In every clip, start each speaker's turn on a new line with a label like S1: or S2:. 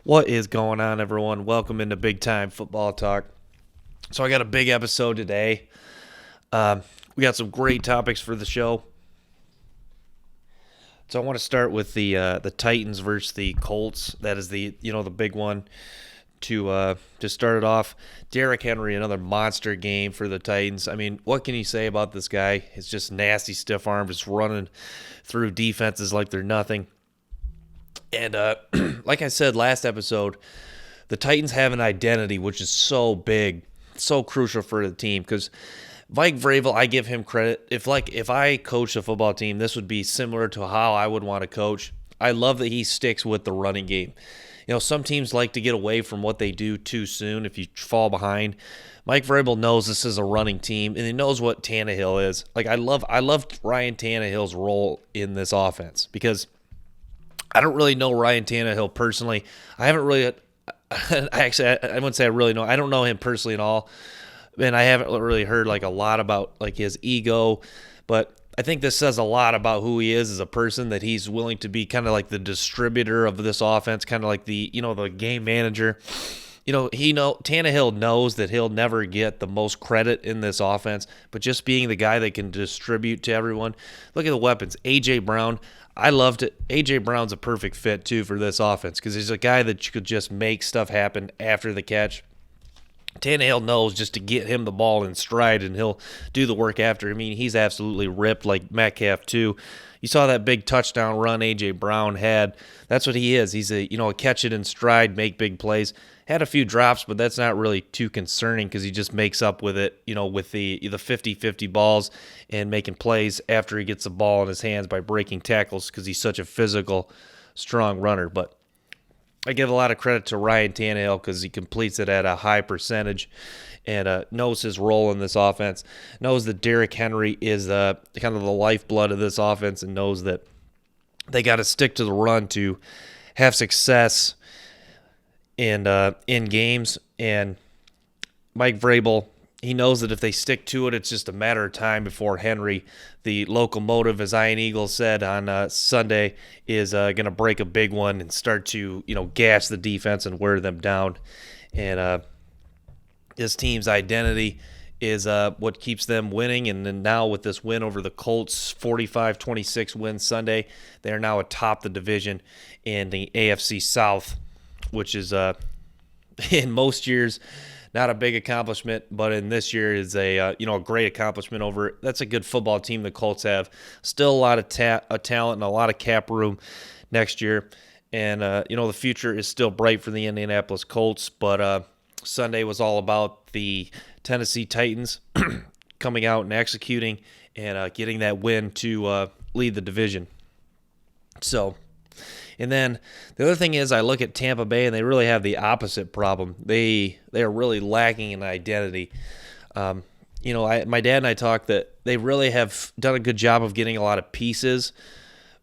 S1: What is going on, everyone? Welcome into Big Time Football Talk. So I got a big episode today. We got some great topics for the show. So I want to start with the Titans versus the Colts. That is the big one to start it off. Derrick Henry, another monster game for the Titans. I mean, what can you say about this guy? It's just nasty, stiff arm, just running through defenses like they're nothing. And like I said last episode, the Titans have an identity which is so big, so crucial for the team. Because Mike Vrabel, I give him credit. If I coach a football team, this would be similar to how I would want to coach. I love that he sticks with the running game. You know, some teams like to get away from what they do too soon if you fall behind. Mike Vrabel knows this is a running team, and he knows what Tannehill is. Like I love Ryan Tannehill's role in this offense because I don't really know Ryan Tannehill personally. I haven't really I wouldn't say I really know. I don't know him personally at all. And I haven't really heard like a lot about like his ego, but I think this says a lot about who he is as a person, that he's willing to be kind of like the distributor of this offense, kind of like the game manager. Tannehill knows that he'll never get the most credit in this offense, but just being the guy that can distribute to everyone. Look at the weapons. A.J. Brown, I loved it. A.J. Brown's a perfect fit, too, for this offense because he's a guy that could just make stuff happen after the catch. Tannehill knows just to get him the ball in stride, and he'll do the work after. I mean, he's absolutely ripped like Metcalf, too. You saw that big touchdown run A.J. Brown had. That's what he is. He's a catch it in stride, make big plays. Had a few drops, but that's not really too concerning because he just makes up with it, with the 50-50 balls and making plays after he gets the ball in his hands by breaking tackles because he's such a physical, strong runner. But I give a lot of credit to Ryan Tannehill because he completes it at a high percentage and knows his role in this offense, knows that Derrick Henry is kind of the lifeblood of this offense, and knows that they got to stick to the run to have success in games. And Mike Vrabel, he knows that if they stick to it, it's just a matter of time before Henry, the locomotive, as Ian Eagle said on Sunday, is going to break a big one and start to gas the defense and wear them down. And this team's identity is what keeps them winning. And then now with this win over the Colts, 45-26 win Sunday, they are now atop the division in the AFC South, which is in most years not a big accomplishment, but in this year is a great accomplishment over. That's a good football team the Colts have. Still a lot of talent and a lot of cap room next year, and the future is still bright for the Indianapolis Colts. But Sunday was all about the Tennessee Titans coming out and executing and getting that win to lead the division. So. And then the other thing is I look at Tampa Bay, and they really have the opposite problem. They are really lacking in identity. My dad and I talked that they really have done a good job of getting a lot of pieces,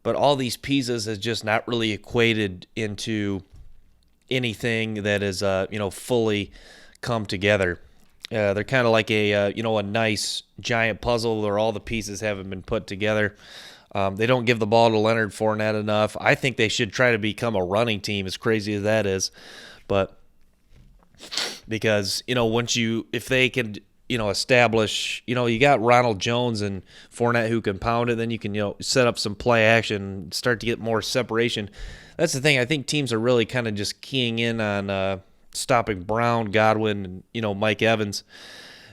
S1: but all these pieces has just not really equated into anything that is fully come together. They're kind of like a nice giant puzzle where all the pieces haven't been put together. They don't give the ball to Leonard Fournette enough. I think they should try to become a running team, as crazy as that is. But because, if they can, establish, you got Ronald Jones and Fournette who can pound it, then you can, set up some play action, start to get more separation. That's the thing. I think teams are really kind of just keying in on stopping Brown, Godwin, and, Mike Evans.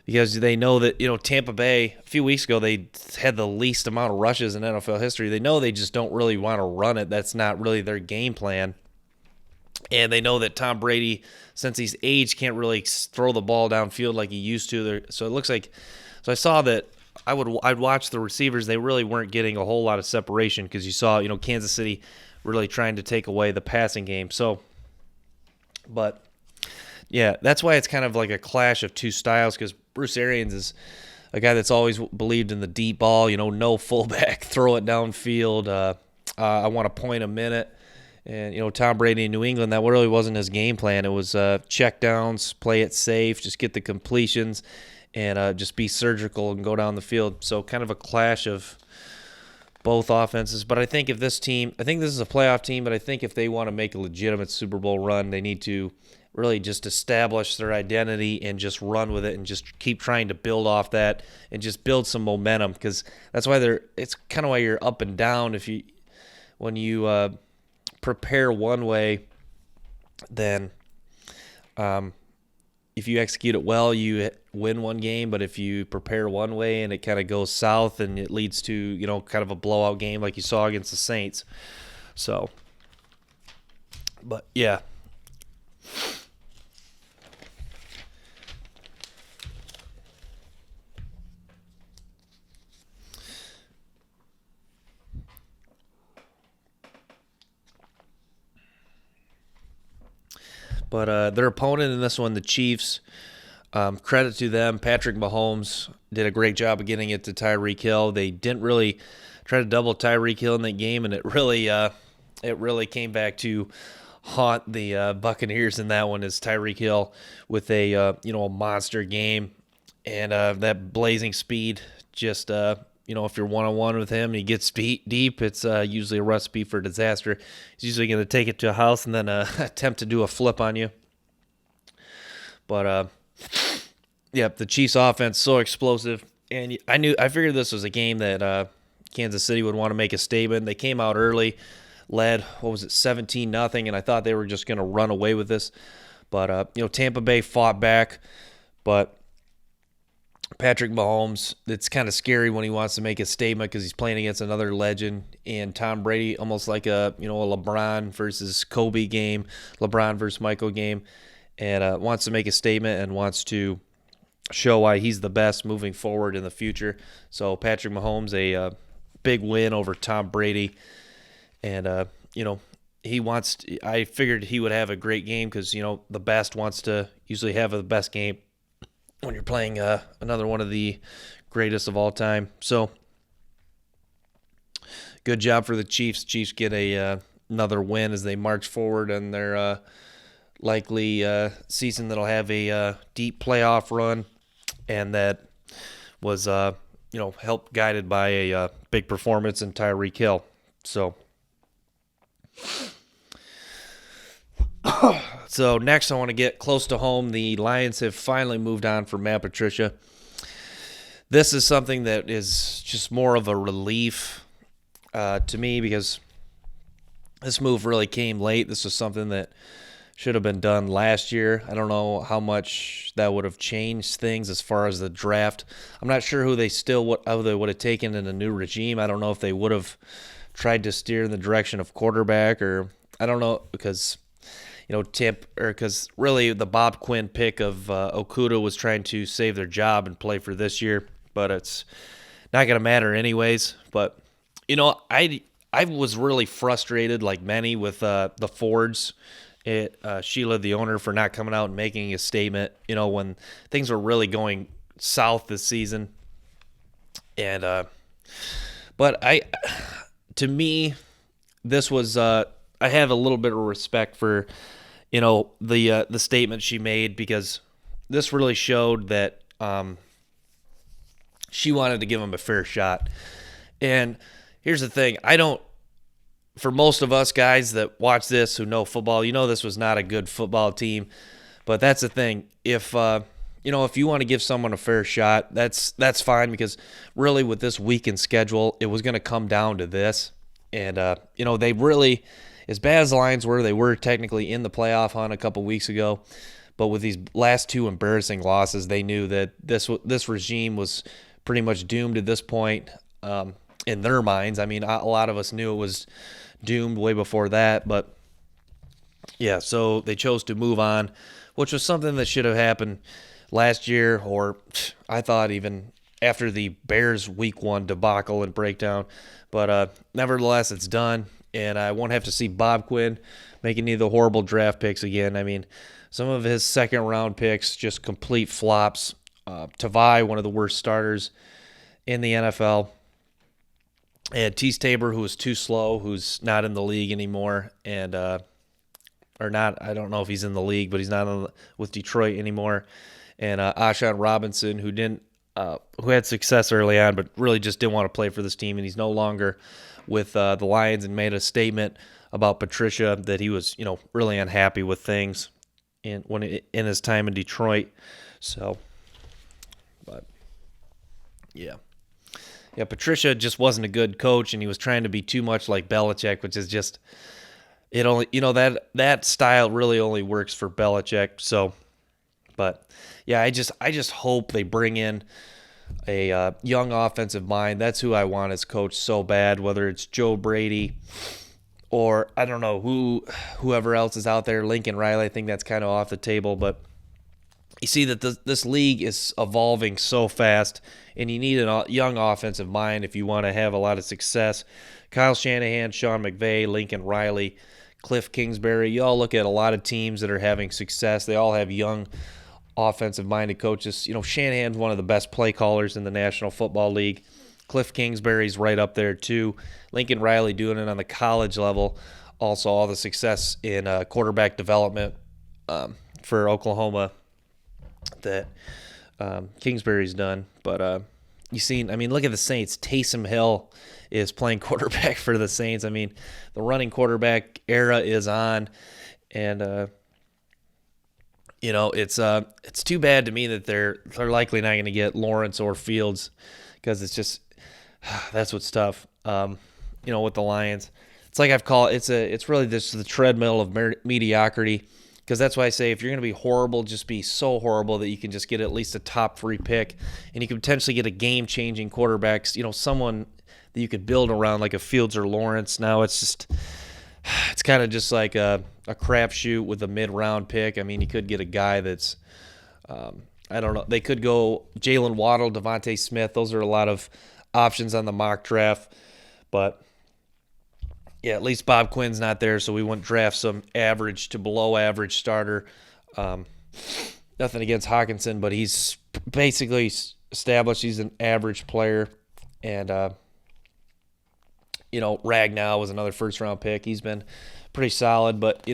S1: Because they know that, Tampa Bay, a few weeks ago, they had the least amount of rushes in NFL history. They know they just don't really want to run it. That's not really their game plan. And they know that Tom Brady, since he's aged, can't really throw the ball downfield like he used to. So it looks like – so I saw that I'd watch the receivers. They really weren't getting a whole lot of separation because you saw, Kansas City really trying to take away the passing game. So, but – yeah, that's why it's kind of like a clash of two styles, because Bruce Arians is a guy that's always believed in the deep ball, no fullback, throw it downfield. I want to point a minute. And, Tom Brady in New England, that really wasn't his game plan. It was check downs, play it safe, just get the completions, and just be surgical and go down the field. So kind of a clash of both offenses. But I think if this team, I think this is a playoff team, but I think if they want to make a legitimate Super Bowl run, they need to really just establish their identity and just run with it and just keep trying to build off that and just build some momentum, because that's why it's kind of why you're up and down. When you prepare one way, then if you execute it well, you win one game. But if you prepare one way and it kind of goes south and it leads to, kind of a blowout game like you saw against the Saints. So, but yeah. But their opponent in this one, the Chiefs, credit to them. Patrick Mahomes did a great job of getting it to Tyreek Hill. They didn't really try to double Tyreek Hill in that game, and it really came back to haunt the Buccaneers in that one, as Tyreek Hill with a monster game and that blazing speed. Just if you're one-on-one with him and he gets deep, it's usually a recipe for disaster. He's usually going to take it to a house and then attempt to do a flip on you. But the Chiefs offense so explosive, and I figured this was a game that Kansas City would want to make a statement. They came out early, led 17-0, and I thought they were just going to run away with this. But Tampa Bay fought back, but Patrick Mahomes, it's kind of scary when he wants to make a statement because he's playing against another legend, and Tom Brady, almost like a LeBron versus Kobe game, LeBron versus Michael game, and wants to make a statement and wants to show why he's the best moving forward in the future. So Patrick Mahomes, a big win over Tom Brady, and I figured he would have a great game because the best wants to usually have the best game when you're playing another one of the greatest of all time. So, good job for the Chiefs. Chiefs get another win as they march forward in their likely season that'll have a deep playoff run, and that was helped guided by a big performance in Tyreek Hill. So. So next I want to get close to home. The Lions have finally moved on from Matt Patricia. This is something that is just more of a relief to me because this move really came late. This was something that should have been done last year. I don't know how much that would have changed things as far as the draft. I'm not sure who they would have taken in a new regime. I don't know if they would have tried to steer in the direction of quarterback, or I don't know, because because really the Bob Quinn pick of Okudah was trying to save their job and play for this year, but it's not going to matter anyways. But I was really frustrated, like many, with the Fords, Sheila, the owner, for not coming out and making a statement. When things were really going south this season, and but to me, this was I have a little bit of respect for the statement she made, because this really showed that she wanted to give him a fair shot. And here's the thing, for most of us guys that watch this who know football, this was not a good football team. But that's the thing, if if you want to give someone a fair shot, that's fine, because really with this weekend schedule, it was going to come down to this. And they really, as bad as the Lions were, they were technically in the playoff hunt a couple weeks ago. But with these last two embarrassing losses, they knew that this regime was pretty much doomed at this point in their minds. I mean, a lot of us knew it was doomed way before that. But, yeah, so they chose to move on, which was something that should have happened last year, or I thought even after the Bears Week 1 debacle and breakdown. But nevertheless, it's done. And I won't have to see Bob Quinn make any of the horrible draft picks again. I mean, some of his second-round picks, just complete flops. Tavai, one of the worst starters in the NFL. And Tease Tabor, who was too slow, who's not in the league anymore. And or not, I don't know if he's in the league, but he's not with Detroit anymore. And Ashawn Robinson, who didn't who had success early on, but really just didn't want to play for this team, and he's no longer with the Lions, and made a statement about Patricia that he was, really unhappy with things in his time in Detroit. So, but yeah. Yeah, Patricia just wasn't a good coach, and he was trying to be too much like Belichick, which is just it only that style really only works for Belichick. So, but yeah, I just hope they bring in a young offensive mind. That's who I want as coach so bad. Whether it's Joe Brady or I don't know whoever else is out there, Lincoln Riley. I think that's kind of off the table, but you see that this league is evolving so fast, and you need a young offensive mind if you want to have a lot of success. Kyle Shanahan, Sean McVay, Lincoln Riley, Cliff Kingsbury, you all look at a lot of teams that are having success. They all have young offensive-minded coaches. Shanahan's one of the best play callers in the National Football League. Cliff Kingsbury's right up there too. Lincoln Riley doing it on the college level. Also all the success in quarterback development for Oklahoma that Kingsbury's done. But look at the Saints. Taysom Hill is playing quarterback for the Saints. The running quarterback era is on, and it's too bad to me that they're likely not going to get Lawrence or Fields, because it's just that's what's tough. With the Lions, it's like I've called it's really just the treadmill of mediocrity. Because that's why I say if you're going to be horrible, just be so horrible that you can just get at least a top 3 pick, and you can potentially get a game-changing quarterback, someone that you could build around like a Fields or Lawrence. Now it's kind of just like a crapshoot with a mid-round pick. You could get a guy that's, I don't know. They could go Jalen Waddle, Devontae Smith. Those are a lot of options on the mock draft, but yeah, at least Bob Quinn's not there, so we wouldn't draft some average to below average starter. Nothing against Hawkinson, but he's basically established he's an average player. And, Ragnow was another first-round pick. He's been pretty solid, but,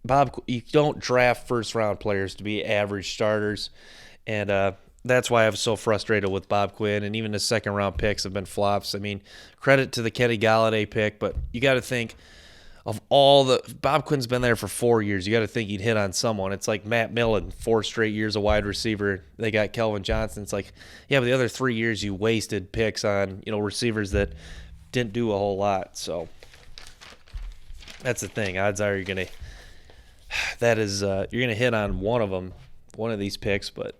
S1: Bob, you don't draft first-round players to be average starters, and that's why I was so frustrated with Bob Quinn, and even the second-round picks have been flops. Credit to the Kenny Galladay pick, but you got to think of Bob Quinn's been there for 4 years. You got to think he'd hit on someone. It's like Matt Millen, 4 straight years a wide receiver. They got Kelvin Johnson. It's like, yeah, but the other 3 years you wasted picks on, receivers that didn't do a whole lot. So that's the thing. Odds are you're going to hit on one of these picks, but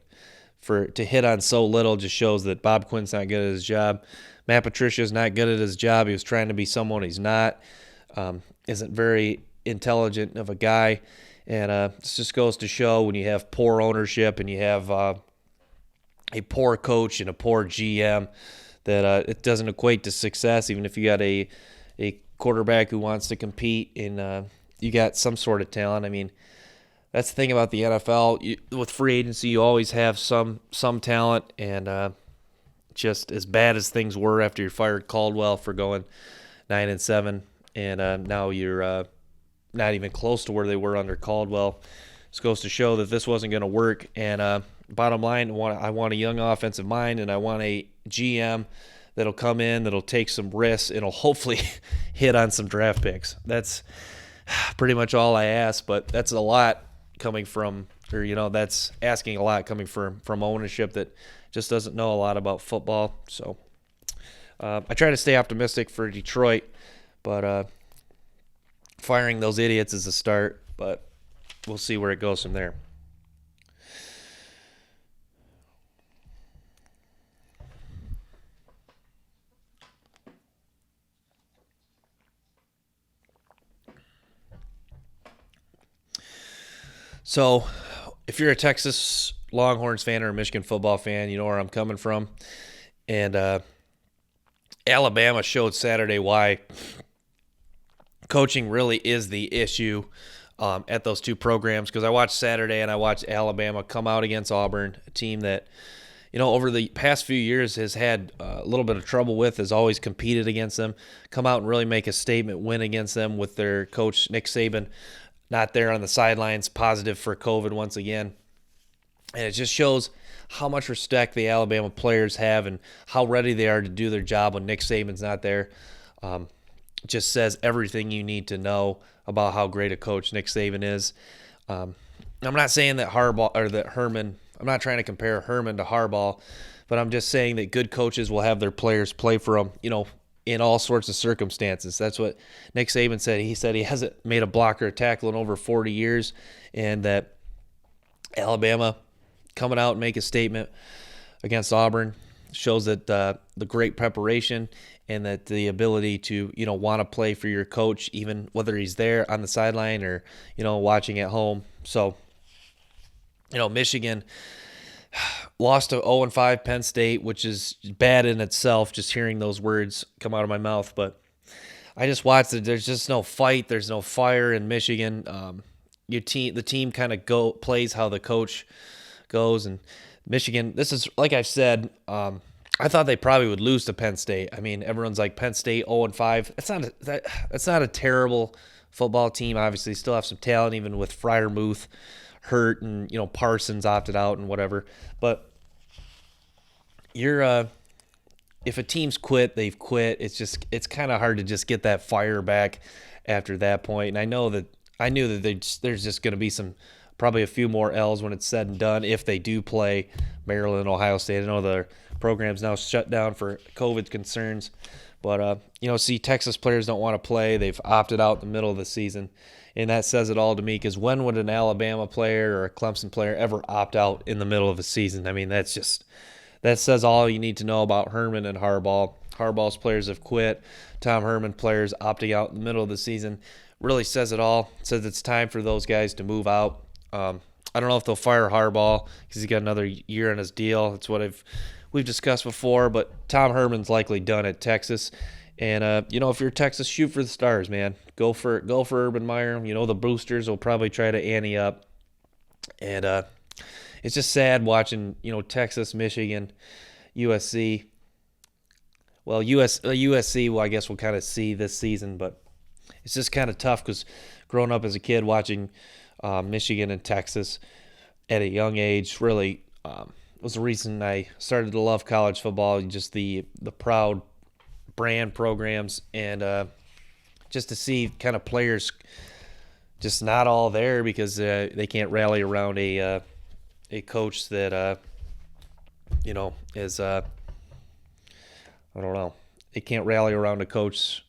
S1: to hit on so little just shows that Bob Quinn's not good at his job. Matt Patricia's not good at his job. He was trying to be someone he's not. Isn't very intelligent of a guy. And this just goes to show when you have poor ownership and you have a poor coach and a poor GM that it doesn't equate to success, even if you got a quarterback who wants to compete and you got some sort of talent. That's the thing about the NFL. With free agency, you always have some talent, and just as bad as things were after you fired Caldwell for going 9-7, and now you're not even close to where they were under Caldwell. This goes to show that this wasn't going to work. And bottom line, I want a young offensive mind, and I want a GM that'll come in, that'll take some risks, and it'll hopefully hit on some draft picks. That's pretty much all I ask, but that's a lot coming from, that's asking a lot coming from ownership that just doesn't know a lot about football. So I try to stay optimistic for Detroit, but firing those idiots is a start, but we'll see where it goes from there. So, if you're a Texas Longhorns fan or a Michigan football fan, you know where I'm coming from. And Alabama showed Saturday why coaching really is the issue at those two programs. Because I watched Saturday and I watched Alabama come out against Auburn, a team that, over the past few years has had a little bit of trouble with, has always competed against them, come out and really make a statement win against them with their coach, Nick Saban, not there on the sidelines, positive for COVID once again. And it just shows how much respect the Alabama players have and how ready they are to do their job when Nick Saban's not there. Um, just says everything you need to know about how great a coach Nick Saban is. Um, I'm not saying that Harbaugh or that Herman. I'm not trying to compare Herman to Harbaugh, but I'm just saying that good coaches will have their players play for them, in all sorts of circumstances. That's what Nick Saban said. He said he hasn't made a blocker or tackle in over 40 years, and that Alabama coming out and make a statement against Auburn shows that the great preparation and that the ability to want to play for your coach, even whether he's there on the sideline or watching at home. So Michigan lost to 0-5 Penn State, which is bad in itself, just hearing those words come out of my mouth. But I just watched it. There's just no fight. There's no fire in Michigan. The team kind of plays how the coach goes. And Michigan, this is, like I said, I thought they probably would lose to Penn State. I mean, everyone's like Penn State 0-5. That's not a terrible football team. Obviously, still have some talent, even with Freiermuth hurt and Parsons opted out and whatever. But if a team's quit, they've quit. It's kind of hard to just get that fire back after that point. And I knew that there's just going to be probably a few more L's when it's said and done if they do play Maryland and Ohio State. I know their program's now shut down for COVID concerns. But, Texas players don't want to play. They've opted out in the middle of the season. And that says it all to me, because when would an Alabama player or a Clemson player ever opt out in the middle of a season? I mean, that says all you need to know about Herman and Harbaugh. Harbaugh's players have quit. Tom Herman players opting out in the middle of the season really says it all. It says it's time for those guys to move out. I don't know if they'll fire Harbaugh because he's got another year on his deal. That's what we've discussed before. But Tom Herman's likely done at Texas. And, if you're Texas, shoot for the stars, man. Go for Urban Meyer. The boosters will probably try to ante up. And it's just sad watching, Texas, Michigan, USC. Well, USC, well, I guess we'll kind of see this season. But it's just kind of tough because growing up as a kid watching Michigan and Texas at a young age really was the reason I started to love college football. Just the proud brand programs and just to see kind of players just not all there because they can't rally around a coach that is I don't know, they can't rally around a coach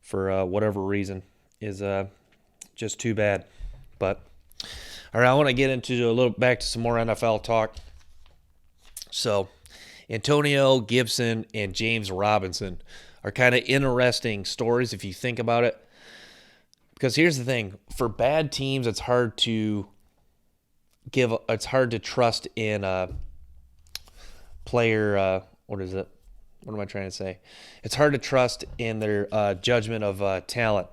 S1: for whatever reason is just too bad. But all right, I want to get into back to some more NFL talk. So Antonio Gibson and James Robinson are kind of interesting stories if you think about it. Because here's the thing. For bad teams, it's hard to trust in a player. What is it? What am I trying to say? It's hard to trust in their judgment of talent.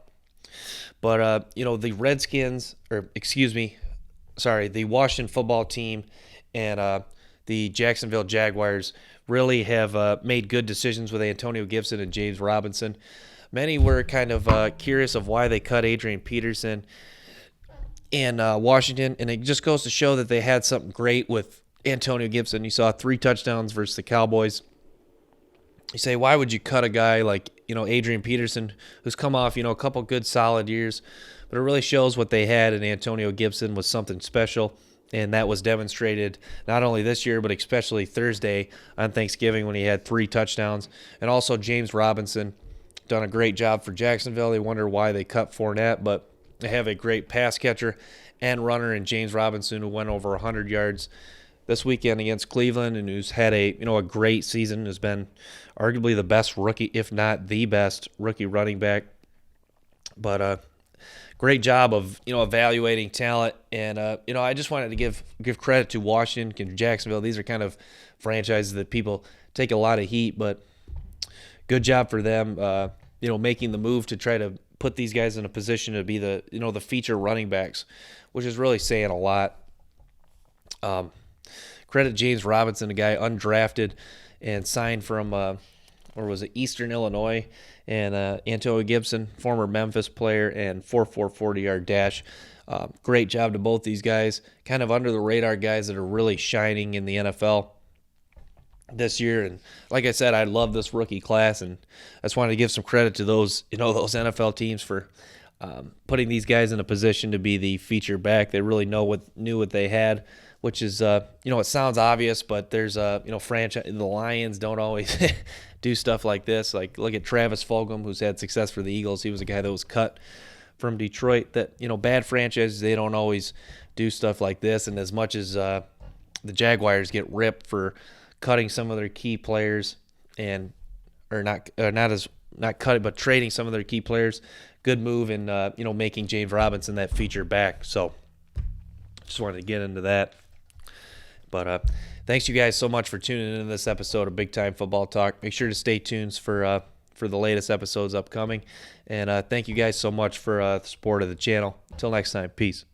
S1: But, the Redskins, the Washington football team and the Jacksonville Jaguars really have made good decisions with Antonio Gibson and James Robinson. Many were kind of curious of why they cut Adrian Peterson in Washington, and it just goes to show that they had something great with Antonio Gibson. You saw 3 touchdowns versus the Cowboys. You say, why would you cut a guy like, Adrian Peterson, who's come off, a couple good solid years, but it really shows what they had in Antonio Gibson was something special. And that was demonstrated not only this year, but especially Thursday on Thanksgiving when he had 3 touchdowns. And also James Robinson done a great job for Jacksonville. They wonder why they cut Fournette, but they have a great pass catcher and runner in James Robinson, who went over 100 yards this weekend against Cleveland and who's had a great season, has been arguably the best rookie, if not the best rookie running back. But great job of evaluating talent, and I just wanted to give credit to Washington and Jacksonville. These are kind of franchises that people take a lot of heat, but good job for them. Making the move to try to put these guys in a position to be the feature running backs, which is really saying a lot. Credit James Robinson, a guy undrafted and signed from or was it Eastern Illinois, and Antonio Gibson, former Memphis player, and 4.4 40-yard dash. Great job to both these guys. Kind of under the radar guys that are really shining in the NFL this year. And like I said, I love this rookie class, and I just wanted to give some credit to those those NFL teams for putting these guys in a position to be the feature back. They really knew what they had, which is it sounds obvious, but there's franchise. The Lions don't always do stuff like this. Like, look at Travis Fulgham, who's had success for the Eagles. He was a guy that was cut from Detroit. That bad franchises, they don't always do stuff like this. And as much as the Jaguars get ripped for cutting some of their key players not cutting, but trading some of their key players, good move in making James Robinson that feature back. So just wanted to get into that. But thanks you guys so much for tuning into this episode of Big Time Football Talk. Make sure to stay tuned for the latest episodes upcoming. And thank you guys so much for the support of the channel. Until next time, peace.